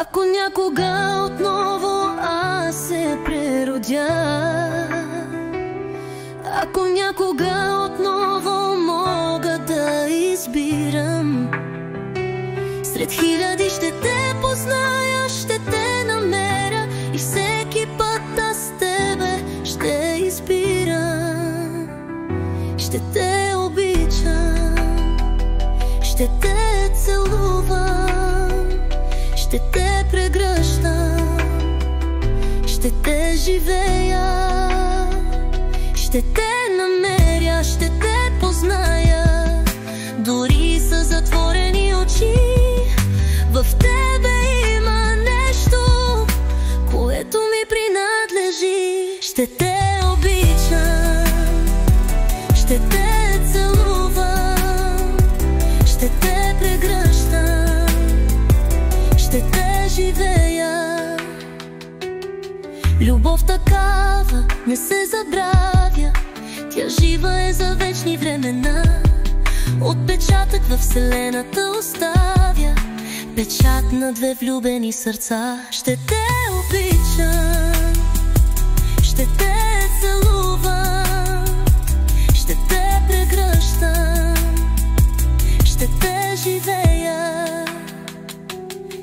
Ако някога отново аз се преродя, ако някога отново мога да избирам, сред хиляди ще те позная, ще те намеря и всеки път аз с тебе ще избирам. Ще те обичам, ще те целувам, ще те прегръщам, ще те живея, ще те намеря, ще те позная. Дори с затворени очи в тебе има нещо, което ми принадлежи. Ще те обичам, ще те целувам, ще те прегръщам, ще те живея. Любов такава не се забравя, тя жива е за вечни времена. Отпечатък във вселената оставя, печат на две влюбени сърца. Ще те обичам, ще те целувам, ще те прегръщам, ще те живея.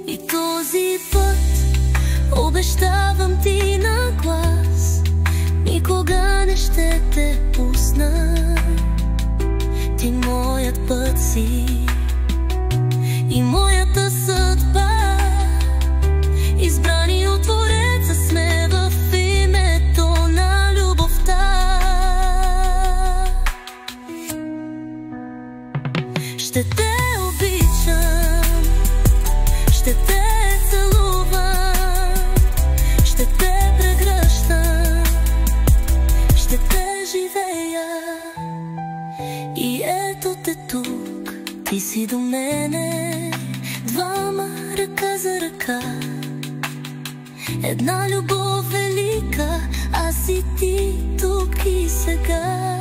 И този път обещавам ти на глас, никога не ще те пусна. Ти моят път си и моята съдба, избрани от Твореца сме в името на любовта. Ще те обичам, ще те целувам, ще те прегръщам, ще те живея. И ето те тук, ти си до мене, двама ръка за ръка. Една любов велика, аз и ти тук и сега.